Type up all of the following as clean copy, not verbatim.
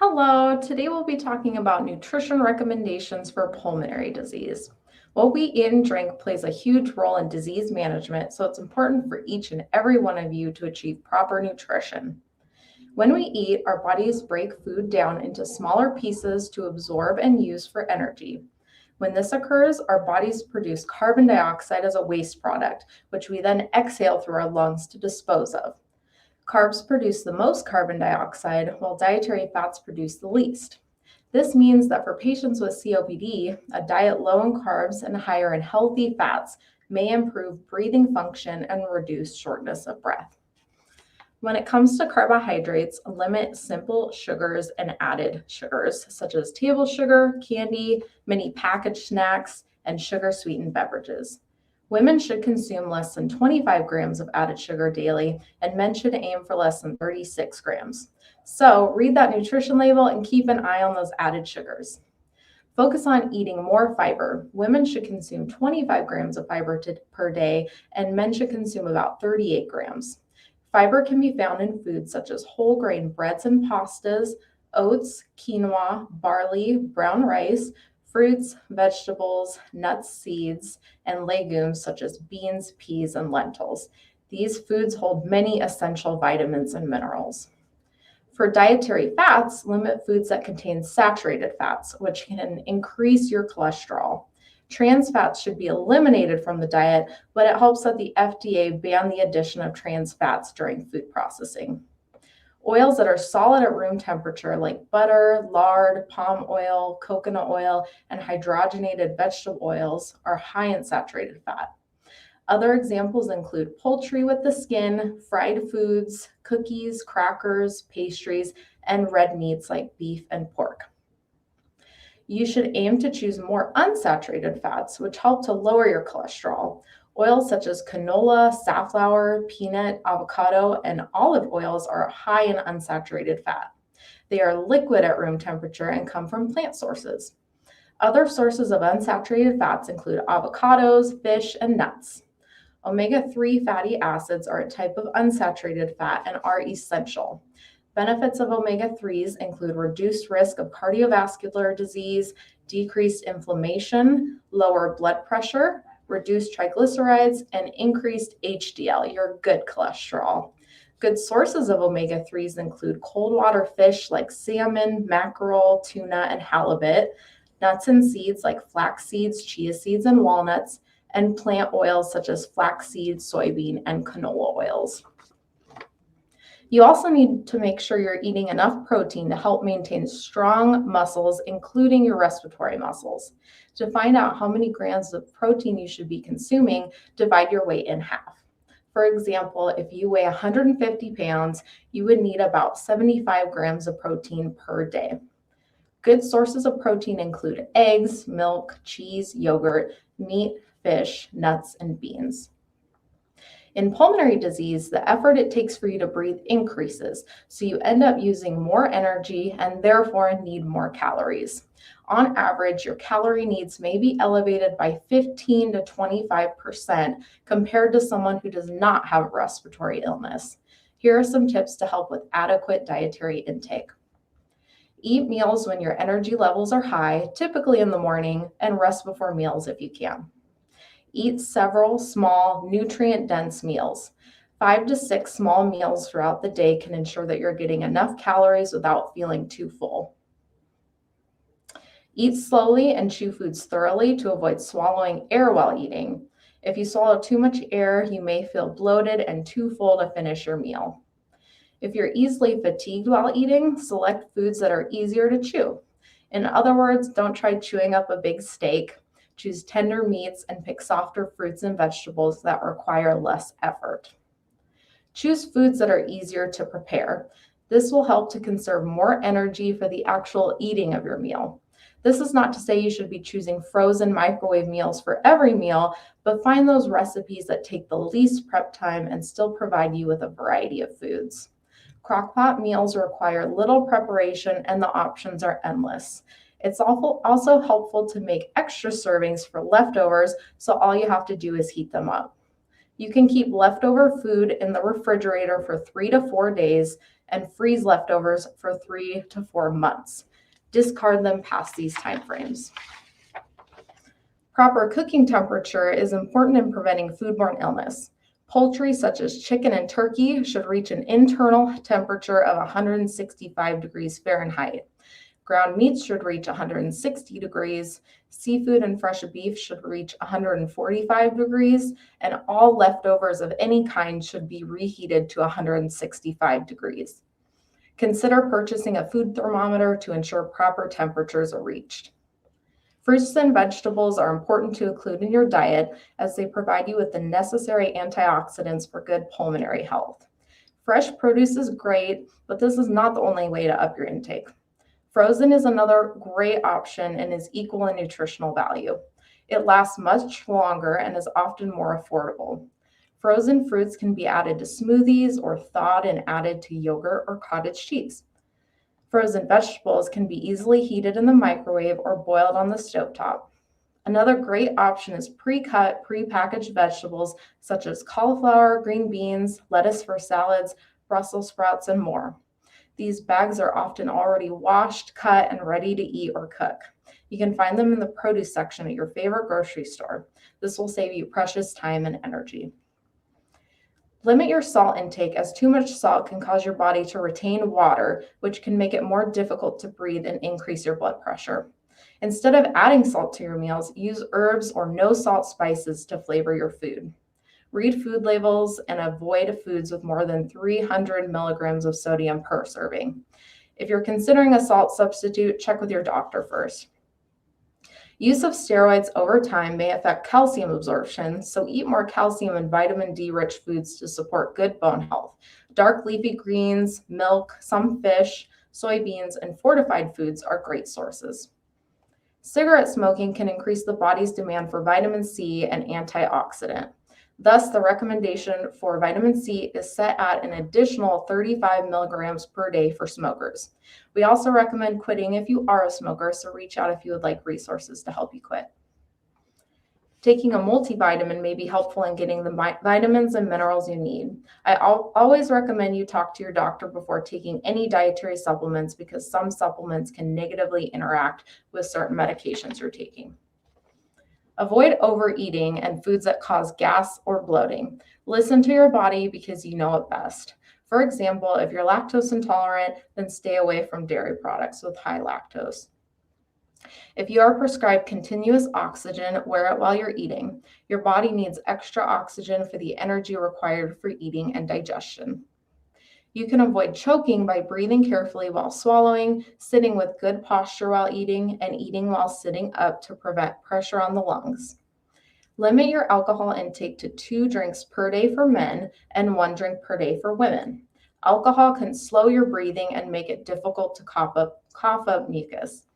Hello, today we'll be talking about nutrition recommendations for pulmonary disease. What we eat and drink plays a huge role in disease management, so it's important for each and every one of you to achieve proper nutrition. When we eat, our bodies break food down into smaller pieces to absorb and use for energy. When this occurs, our bodies produce carbon dioxide as a waste product, which we then exhale through our lungs to dispose of. Carbs produce the most carbon dioxide, while dietary fats produce the least. This means that for patients with COPD, a diet low in carbs and higher in healthy fats may improve breathing function and reduce shortness of breath. When it comes to carbohydrates, limit simple sugars and added sugars, such as table sugar, candy, many packaged snacks, and sugar-sweetened beverages. Women should consume less than 25 grams of added sugar daily, and men should aim for less than 36 grams. So read that nutrition label and keep an eye on those added sugars. Focus on eating more fiber. Women should consume 25 grams of fiber per day, and men should consume about 38 grams. Fiber can be found in foods such as whole grain breads and pastas, oats, quinoa, barley, brown rice, fruits, vegetables, nuts, seeds, and legumes such as beans, peas, and lentils. These foods hold many essential vitamins and minerals. For dietary fats, limit foods that contain saturated fats, which can increase your cholesterol. Trans fats should be eliminated from the diet, but it helps that the FDA ban the addition of trans fats during food processing. Oils that are solid at room temperature, like butter, lard, palm oil, coconut oil, and hydrogenated vegetable oils, are high in saturated fat. Other examples include poultry with the skin, fried foods, cookies, crackers, pastries, and red meats like beef and pork. You should aim to choose more unsaturated fats, which help to lower your cholesterol. Oils such as canola, safflower, peanut, avocado, and olive oils are high in unsaturated fat. They are liquid at room temperature and come from plant sources. Other sources of unsaturated fats include avocados, fish, and nuts. Omega-3 fatty acids are a type of unsaturated fat and are essential. Benefits of omega-3s include reduced risk of cardiovascular disease, decreased inflammation, lower blood pressure, reduced triglycerides, and increased HDL, your good cholesterol. Good sources of omega-3s include cold water fish like salmon, mackerel, tuna, and halibut, nuts and seeds like flax seeds, chia seeds, and walnuts, and plant oils such as flaxseed, soybean, and canola oils. You also need to make sure you're eating enough protein to help maintain strong muscles, including your respiratory muscles. To find out how many grams of protein you should be consuming, divide your weight in half. For example, if you weigh 150 pounds, you would need about 75 grams of protein per day. Good sources of protein include eggs, milk, cheese, yogurt, meat, fish, nuts, and beans. In pulmonary disease, the effort it takes for you to breathe increases, so you end up using more energy and therefore need more calories. On average, your calorie needs may be elevated by 15 to 25% compared to someone who does not have a respiratory illness. Here are some tips to help with adequate dietary intake. Eat meals when your energy levels are high, typically in the morning, and rest before meals if you can. Eat several small, nutrient-dense meals. 5 to 6 small meals throughout the day can ensure that you're getting enough calories without feeling too full. Eat slowly and chew foods thoroughly to avoid swallowing air while eating. If you swallow too much air, you may feel bloated and too full to finish your meal. If you're easily fatigued while eating, select foods that are easier to chew. In other words, don't try chewing up a big steak. Choose tender meats and pick softer fruits and vegetables that require less effort. Choose foods that are easier to prepare. This will help to conserve more energy for the actual eating of your meal. This is not to say you should be choosing frozen microwave meals for every meal, but find those recipes that take the least prep time and still provide you with a variety of foods. Crock-pot meals require little preparation and the options are endless. It's also helpful to make extra servings for leftovers, so all you have to do is heat them up. You can keep leftover food in the refrigerator for 3 to 4 days and freeze leftovers for 3 to 4 months. Discard them past these timeframes. Proper cooking temperature is important in preventing foodborne illness. Poultry, such as chicken and turkey, should reach an internal temperature of 165 degrees Fahrenheit. Ground meats should reach 160 degrees. Seafood and fresh beef should reach 145 degrees, and all leftovers of any kind should be reheated to 165 degrees. Consider purchasing a food thermometer to ensure proper temperatures are reached. Fruits and vegetables are important to include in your diet as they provide you with the necessary antioxidants for good pulmonary health. Fresh produce is great, but this is not the only way to up your intake. Frozen is another great option and is equal in nutritional value. It lasts much longer and is often more affordable. Frozen fruits can be added to smoothies or thawed and added to yogurt or cottage cheese. Frozen vegetables can be easily heated in the microwave or boiled on the stovetop. Another great option is pre-cut, pre-packaged vegetables such as cauliflower, green beans, lettuce for salads, Brussels sprouts, and more. These bags are often already washed, cut, and ready to eat or cook. You can find them in the produce section at your favorite grocery store. This will save you precious time and energy. Limit your salt intake, as too much salt can cause your body to retain water, which can make it more difficult to breathe and increase your blood pressure. Instead of adding salt to your meals, use herbs or no salt spices to flavor your food. Read food labels and avoid foods with more than 300 milligrams of sodium per serving. If you're considering a salt substitute, check with your doctor first. Use of steroids over time may affect calcium absorption, so eat more calcium and vitamin D-rich foods to support good bone health. Dark leafy greens, milk, some fish, soybeans, and fortified foods are great sources. Cigarette smoking can increase the body's demand for vitamin C and antioxidant. Thus, the recommendation for vitamin C is set at an additional 35 milligrams per day for smokers. We also recommend quitting if you are a smoker, so reach out if you would like resources to help you quit. Taking a multivitamin may be helpful in getting the vitamins and minerals you need. I always recommend you talk to your doctor before taking any dietary supplements because some supplements can negatively interact with certain medications you're taking. Avoid overeating and foods that cause gas or bloating. Listen to your body because you know it best. For example, if you're lactose intolerant, then stay away from dairy products with high lactose. If you are prescribed continuous oxygen, wear it while you're eating. Your body needs extra oxygen for the energy required for eating and digestion. You can avoid choking by breathing carefully while swallowing, sitting with good posture while eating, and eating while sitting up to prevent pressure on the lungs. Limit your alcohol intake to 2 drinks per day for men and 1 drink per day for women. Alcohol can slow your breathing and make it difficult to cough up mucus.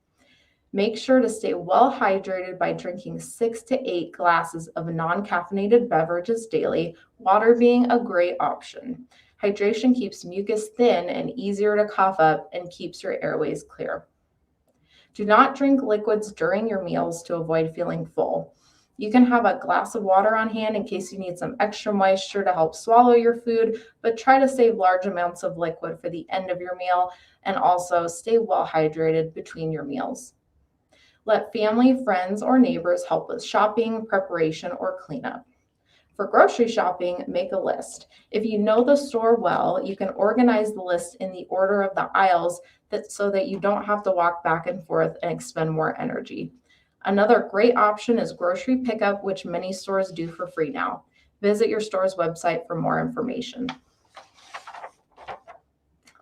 Make sure to stay well hydrated by drinking 6 to 8 glasses of non-caffeinated beverages daily, water being a great option. Hydration keeps mucus thin and easier to cough up and keeps your airways clear. Do not drink liquids during your meals to avoid feeling full. You can have a glass of water on hand in case you need some extra moisture to help swallow your food, but try to save large amounts of liquid for the end of your meal and also stay well hydrated between your meals. Let family, friends, or neighbors help with shopping, preparation, or cleanup. For grocery shopping, make a list. If you know the store well, you can organize the list in the order of the aisles so that you don't have to walk back and forth and expend more energy. Another great option is grocery pickup, which many stores do for free now. Visit your store's website for more information.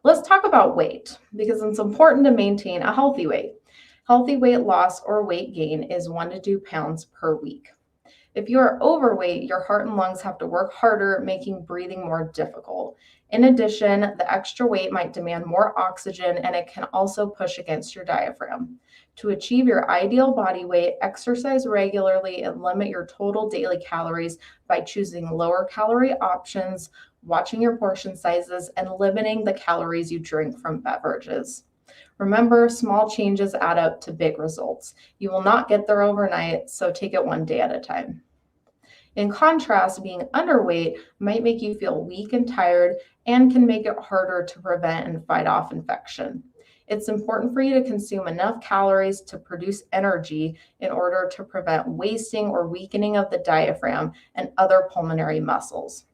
Let's talk about weight because it's important to maintain a healthy weight. Healthy weight loss or weight gain is 1 to 2 pounds per week. If you are overweight, your heart and lungs have to work harder, making breathing more difficult. In addition, the extra weight might demand more oxygen and it can also push against your diaphragm. To achieve your ideal body weight, exercise regularly and limit your total daily calories by choosing lower calorie options, watching your portion sizes, and limiting the calories you drink from beverages. Remember, small changes add up to big results. You will not get there overnight, so take it 1 day at a time. In contrast, being underweight might make you feel weak and tired and can make it harder to prevent and fight off infection. It's important for you to consume enough calories to produce energy in order to prevent wasting or weakening of the diaphragm and other pulmonary muscles.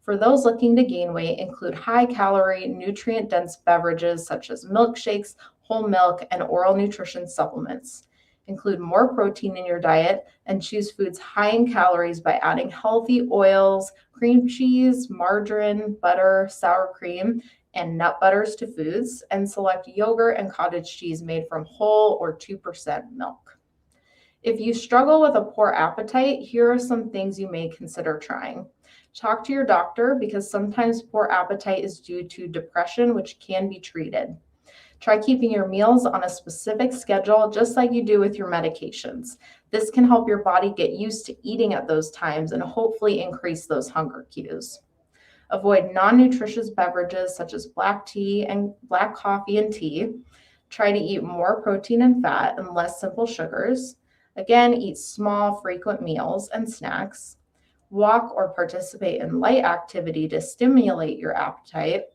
For those looking to gain weight, include high-calorie, nutrient-dense beverages such as milkshakes, whole milk, and oral nutrition supplements. Include more protein in your diet and choose foods high in calories by adding healthy oils, cream cheese, margarine, butter, sour cream, and nut butters to foods, and select yogurt and cottage cheese made from whole or 2% milk. If you struggle with a poor appetite, here are some things you may consider trying. Talk to your doctor because sometimes poor appetite is due to depression, which can be treated. Try keeping your meals on a specific schedule, just like you do with your medications. This can help your body get used to eating at those times and hopefully increase those hunger cues. Avoid non-nutritious beverages such as black tea and black coffee and tea. Try to eat more protein and fat and less simple sugars. Again, eat small, frequent meals and snacks. Walk or participate in light activity to stimulate your appetite,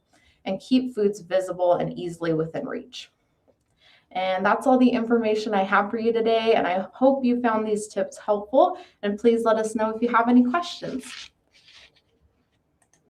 and keep foods visible and easily within reach. And that's all the information I have for you today, and I hope you found these tips helpful, and please let us know if you have any questions.